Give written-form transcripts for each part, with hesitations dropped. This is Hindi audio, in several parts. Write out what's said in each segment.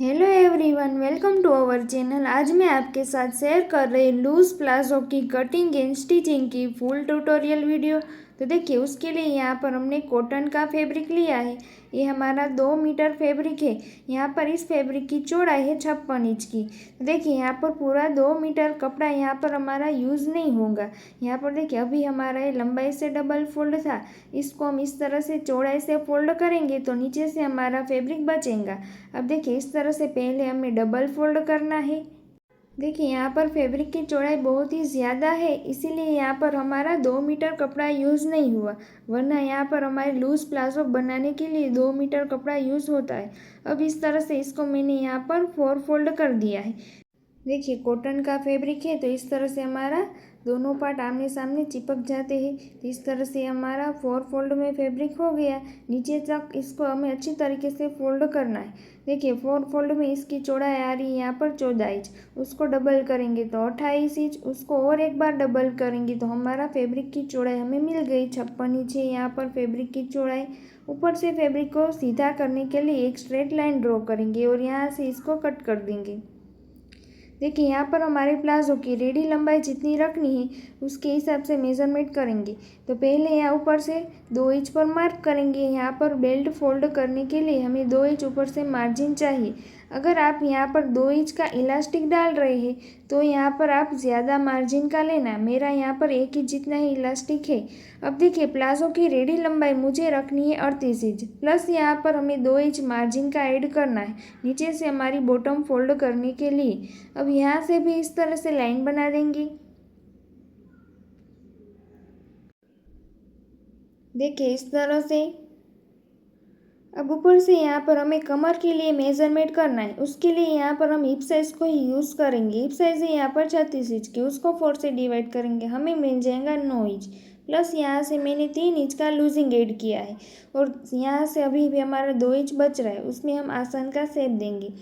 Hello everyone, welcome to our channel. आज मैं आपके साथ शेयर कर रही लूज प्लाजो की कटिंग एंड स्टिचिंग की फुल ट्यूटोरियल वीडियो। तो देखिए, उसके लिए यहाँ पर हमने कॉटन का फैब्रिक लिया है। ये हमारा 2 मीटर फैब्रिक है। यहाँ पर इस फैब्रिक की चौड़ाई है 56 इंच की। तो देखिए, यहाँ पर पूरा 2 मीटर कपड़ा यहाँ पर हमारा यूज़ नहीं होगा। यहाँ पर देखिए, अभी हमारा ये लंबाई से डबल फोल्ड था। इसको हम इस तरह से चौड़ाई से फोल्ड करेंगे तो नीचे से हमारा फैब्रिक बचेगा। अब देखिए, इस तरह से पहले हमें डबल फोल्ड करना है। देखिए, यहाँ पर फैब्रिक की चौड़ाई बहुत ही ज़्यादा है, इसीलिए यहाँ पर हमारा 2 मीटर कपड़ा यूज़ नहीं हुआ, वरना यहाँ पर हमारे लूज़ प्लाजो बनाने के लिए 2 मीटर कपड़ा यूज़ होता है। अब इस तरह से इसको मैंने यहाँ पर 4 फोल्ड कर दिया है। देखिए, कॉटन का फैब्रिक है तो इस तरह से हमारा दोनों पार्ट आमने सामने चिपक जाते हैं। तो इस तरह से हमारा 4 फोल्ड में फैब्रिक हो गया। नीचे तक इसको हमें अच्छी तरीके से फोल्ड करना है। देखिए, 4 फोल्ड में इसकी चौड़ाई आ रही है यहाँ पर 14 इंच। उसको डबल करेंगे तो 28 इंच। उसको और एक बार डबल करेंगे तो हमारा फैब्रिक की चौड़ाई हमें मिल गई 56 इंच है यहाँ पर फैब्रिक की चौड़ाई। ऊपर से फैब्रिक को सीधा करने के लिए एक स्ट्रेट लाइन ड्रॉ करेंगे और यहाँ से इसको कट कर देंगे। देखिए, यहाँ पर हमारे प्लाजो की रेडी लंबाई जितनी रखनी है उसके हिसाब से मेज़रमेंट करेंगे। तो पहले यहाँ ऊपर से 2 इंच पर मार्क करेंगे। यहाँ पर बेल्ट फोल्ड करने के लिए हमें 2 इंच ऊपर से मार्जिन चाहिए। अगर आप यहाँ पर 2 इंच का इलास्टिक डाल रहे हैं तो यहाँ पर आप ज़्यादा मार्जिन का लेना। मेरा यहाँ पर 1 इंच जितना ही इलास्टिक है। अब देखिए, प्लाजो की रेडी लंबाई मुझे रखनी है 38 इंच, प्लस यहाँ पर हमें 2 इंच मार्जिन का ऐड करना है नीचे से हमारी बॉटम फोल्ड करने के लिए। अब यहाँ से भी इस तरह से लाइन बना देंगे। देखिए, इस तरह से। अब ऊपर से यहाँ पर हमें कमर के लिए मेज़रमेंट करना है। उसके लिए यहाँ पर हम हिप साइज़ को ही यूज़ करेंगे। हिप साइज़ है यहाँ पर 36 इंच की, उसको 4 से डिवाइड करेंगे, हमें मिल जाएगा 9 इंच। प्लस यहाँ से मैंने 3 इंच का लूजिंग ऐड किया है और यहाँ से अभी भी हमारा 2 इंच बच रहा है, उसमें हम आसन का शेप देंगे।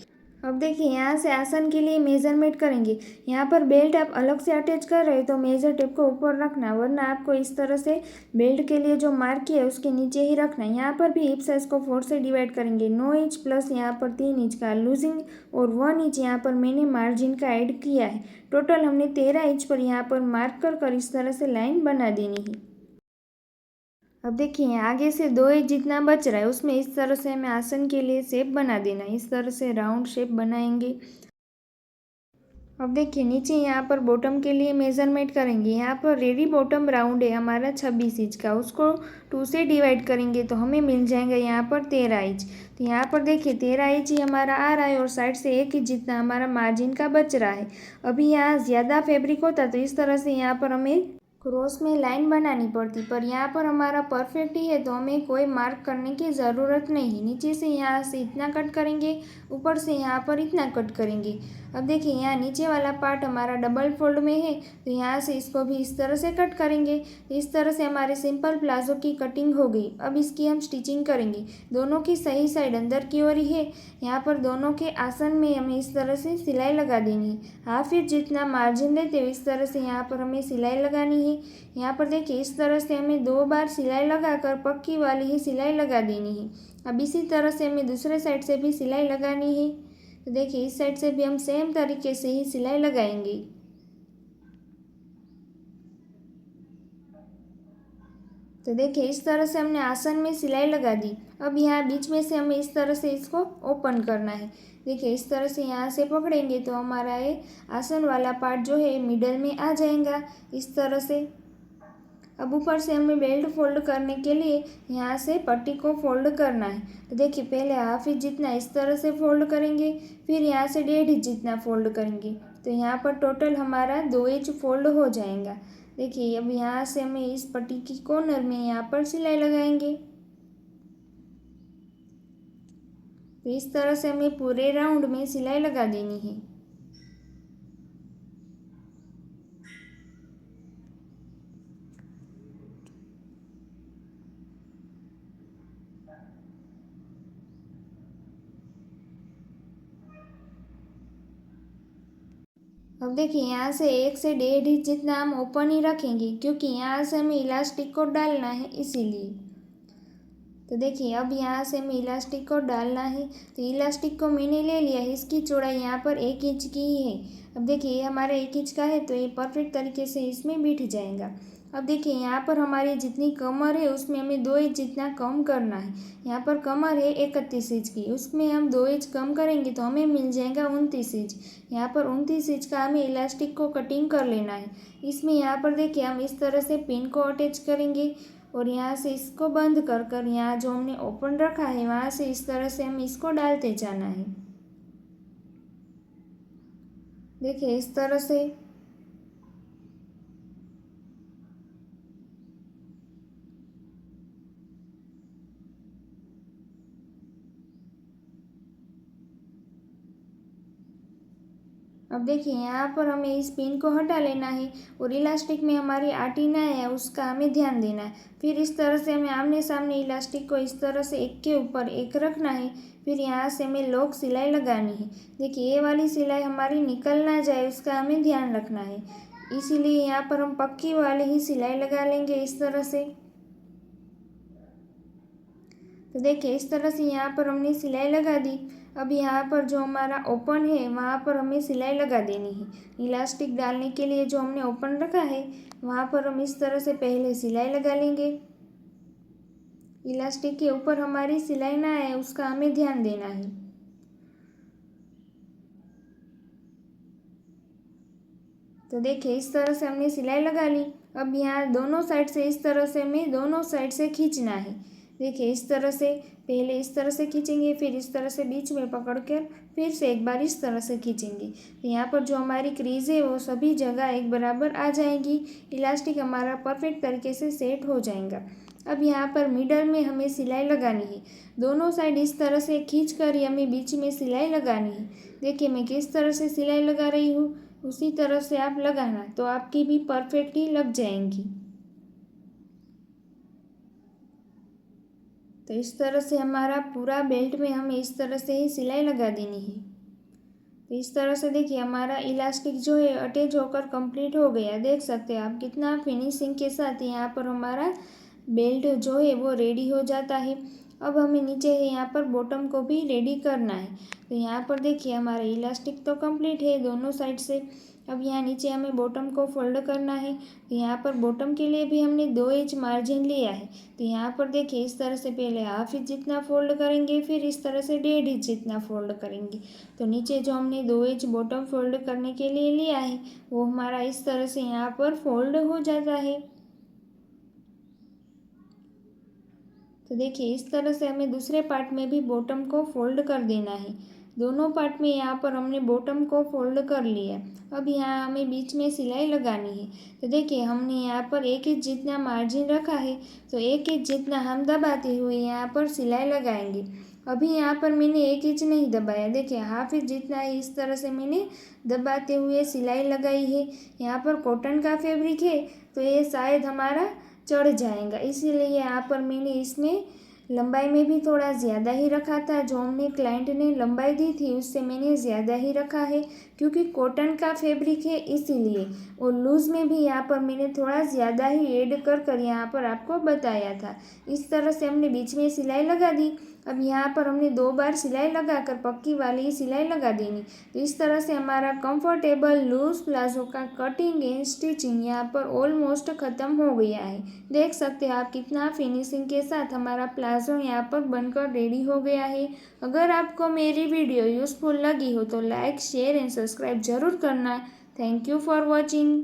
अब देखिए, यहाँ से आसन के लिए मेज़रमेंट करेंगे। यहाँ पर बेल्ट आप अलग से अटैच कर रहे हो तो मेजर टेप को ऊपर रखना, वरना आपको इस तरह से बेल्ट के लिए जो मार्क किया है उसके नीचे ही रखना है। यहाँ पर भी हिप साइज़ को 4 से डिवाइड करेंगे। 9 इंच प्लस यहाँ पर 3 इंच का लूजिंग और 1 इंच यहाँ पर मैंने मार्जिन का ऐड किया है। टोटल हमने 13 इंच पर यहाँ पर मार्क कर इस तरह से लाइन बना देनी है। अब देखिए, आगे से 2 इंच जितना बच रहा है उसमें इस तरह से हमें आसन के लिए शेप बना देना है। इस तरह से राउंड शेप बनाएंगे। अब देखिए, नीचे यहाँ पर बॉटम के लिए मेज़रमेंट करेंगे। यहाँ पर रेडी बॉटम राउंड है हमारा 26 इंच का, उसको 2 से डिवाइड करेंगे तो हमें मिल जाएगा यहाँ पर 13 इंच। तो यहाँ पर देखिए, 13 इंच ही हमारा आ रहा है और साइड से 1 इंच जितना हमारा मार्जिन का बच रहा है। अभी यहाँ ज़्यादा फैब्रिक होता तो इस तरह से यहाँ पर हमें क्रॉस में लाइन बनानी पड़ती, पर यहाँ पर हमारा परफेक्ट ही है तो हमें कोई मार्क करने की ज़रूरत नहीं। नीचे से यहाँ से इतना कट करेंगे, ऊपर से यहाँ पर इतना कट करेंगे। अब देखिए, यहाँ नीचे वाला पार्ट हमारा डबल फोल्ड में है तो यहाँ से इसको भी इस तरह से कट करेंगे। इस तरह से हमारे सिंपल प्लाजो की कटिंग हो गई। अब इसकी हम स्टिचिंग करेंगे। दोनों की सही साइड अंदर की ओर ही है। यहाँ पर दोनों के आसन में हमें इस तरह से सिलाई लगा देनी है। हाफ इंच जितना मार्जिन लेते हुए इस तरह से यहाँ पर हमें सिलाई लगानी है। यहाँ पर देखिए, इस तरह से हमें 2 बार सिलाई लगाकर पक्की वाली ही सिलाई लगा देनी है। अब इसी तरह से हमें दूसरे साइड से भी सिलाई लगानी है। तो देखिए, इस साइड से भी हम सेम तरीके से ही सिलाई लगाएंगे। तो देखिए, इस तरह से हमने आसन में सिलाई लगा दी। अब यहाँ बीच में से हमें इस तरह से इसको ओपन करना है। देखिए, इस तरह से यहाँ से पकड़ेंगे तो हमारा ये आसन वाला पार्ट जो है मिडल में आ जाएगा इस तरह से। अब ऊपर से हमें बेल्ट फोल्ड करने के लिए यहाँ से पट्टी को फोल्ड करना है। तो देखिए, पहले हाफ इंच जितना इस तरह से फोल्ड करेंगे, फिर यहाँ से 1.5 इंच जितना फोल्ड करेंगे। तो यहाँ पर टोटल हमारा 2 इंच फोल्ड हो जाएगा। देखिए, अब यहाँ से हमें इस पट्टी की कॉर्नर में यहाँ पर सिलाई लगाएंगे। तो इस तरह से हमें पूरे राउंड में सिलाई लगा देनी है। अब देखिए, यहाँ से 1 से 1.5 इंच जितना हम ओपन ही रखेंगे क्योंकि यहाँ से हमें इलास्टिक को डालना है, इसीलिए। तो देखिए अब यहाँ से हमें इलास्टिक को डालना है। तो इलास्टिक को मैंने ले लिया है, इसकी चौड़ाई यहाँ पर 1 इंच की ही है। अब देखिए ये हमारा 1 इंच का है तो ये परफेक्ट तरीके से इसमें बैठ जाएगा। अब देखिए यहाँ पर हमारी जितनी कमर है उसमें हमें 2 इंच जितना कम करना है। यहाँ पर कमर है 31 इंच की, उसमें हम 2 इंच कम करेंगे तो हमें मिल जाएगा 29 इंच। यहाँ पर 29 इंच का हमें इलास्टिक को कटिंग कर लेना है। इसमें यहाँ पर देखिए हम इस तरह से पिन को अटैच करेंगे और यहाँ से इसको बंद कर कर यहाँ जो हमने ओपन रखा है वहाँ से इस तरह से हम इसको डालते जाना है। देखिए इस तरह से। अब देखिए यहाँ पर हमें इस पिन को हटा लेना है और इलास्टिक में हमारी आटीना है उसका हमें ध्यान देना है। फिर इस तरह से हमें आमने सामने इलास्टिक को इस तरह से एक के ऊपर एक रखना है। फिर यहाँ से हमें लॉक सिलाई लगानी है। देखिए ये वाली सिलाई हमारी निकल ना जाए उसका हमें ध्यान रखना है, इसीलिए यहाँ पर हम पक्की वाली ही सिलाई लगा लेंगे इस तरह से। तो देखिए इस तरह से यहाँ पर हमने सिलाई लगा दी। अब यहाँ पर जो हमारा ओपन है वहाँ पर हमें सिलाई लगा देनी है। इलास्टिक डालने के लिए जो हमने ओपन रखा है वहाँ पर हम इस तरह से पहले सिलाई लगा लेंगे। इलास्टिक के ऊपर हमारी सिलाई ना आए उसका हमें ध्यान देना है। तो देखिए इस तरह से हमने सिलाई लगा ली। अब यहाँ दोनों साइड से इस तरह से हमें दोनों साइड से खींचना है। देखिए इस तरह से पहले इस तरह से खींचेंगे, फिर इस तरह से बीच में पकड़कर फिर से एक बार इस तरह से खींचेंगे। तो यहाँ पर जो हमारी क्रीज है वो सभी जगह एक बराबर आ जाएगी। इलास्टिक हमारा परफेक्ट तरीके से सेट हो जाएगा। अब यहाँ पर मिडल में हमें सिलाई लगानी है। दोनों साइड इस तरह से खींच कर हमें बीच में सिलाई लगानी है। देखिए मैं किस तरह से सिलाई लगा रही हूँ, उसी तरह से आप लगाना तो आपकी भी परफेक्ट ही लग जाएंगी। तो इस तरह से हमारा पूरा बेल्ट में हमें इस तरह से ही सिलाई लगा देनी है। तो इस तरह से देखिए हमारा इलास्टिक जो है अटैच होकर कंप्लीट हो गया। देख सकते हैं आप कितना फिनिशिंग के साथ यहाँ पर हमारा बेल्ट जो है वो रेडी हो जाता है। अब हमें नीचे है यहाँ पर बॉटम को भी रेडी करना है। तो यहाँ पर देखिए हमारा इलास्टिक तो कंप्लीट है दोनों साइड से। अब यहाँ नीचे हमें बॉटम को फोल्ड करना है। तो यहाँ पर बॉटम के लिए भी हमने 2 इंच मार्जिन लिया है। तो यहाँ पर देखिए इस तरह से पहले हाफ इंच जितना फोल्ड करेंगे, फिर इस तरह से 1.5 इंच जितना फोल्ड करेंगे। तो नीचे जो हमने 2 इंच बॉटम फोल्ड करने के लिए लिया है वो हमारा इस तरह से यहाँ पर फोल्ड हो जाता है। तो देखिए इस तरह से हमें दूसरे पार्ट में भी बॉटम को फोल्ड कर देना है। दोनों पार्ट में यहाँ पर हमने बॉटम को फोल्ड कर लिया। अब यहाँ हमें बीच में सिलाई लगानी है। तो देखिए हमने यहाँ पर 1 इंच जितना मार्जिन रखा है, तो 1 इंच जितना हम दबाते हुए यहाँ पर सिलाई लगाएंगे। अभी यहाँ पर मैंने 1 इंच नहीं दबाया, देखिए हाफ इंच जितना है इस तरह से मैंने दबाते हुए सिलाई लगाई है। यहाँ पर कॉटन का फैब्रिक है तो ये शायद हमारा चढ़ जाएगा, इसीलिए यहाँ पर मैंने इसमें लंबाई में भी थोड़ा ज़्यादा ही रखा था। जो हमने क्लाइंट ने लंबाई दी थी उससे मैंने ज़्यादा ही रखा है, क्योंकि कॉटन का फैब्रिक है इसीलिए। और लूज़ में भी यहाँ पर मैंने थोड़ा ज़्यादा ही ऐड कर कर यहाँ पर आपको बताया था। इस तरह से हमने बीच में सिलाई लगा दी। अब यहाँ पर हमने 2 बार सिलाई लगाकर पक्की वाली ही सिलाई लगा देनी। तो इस तरह से हमारा कंफर्टेबल लूज प्लाजो का कटिंग एंड स्टिचिंग यहाँ पर ऑलमोस्ट ख़त्म हो गया है। देख सकते हैं आप कितना फिनिशिंग के साथ हमारा प्लाजो यहाँ पर बनकर रेडी हो गया है। अगर आपको मेरी वीडियो यूज़फुल लगी हो तो लाइक शेयर एंड सब्सक्राइब ज़रूर करना। Thank you for watching.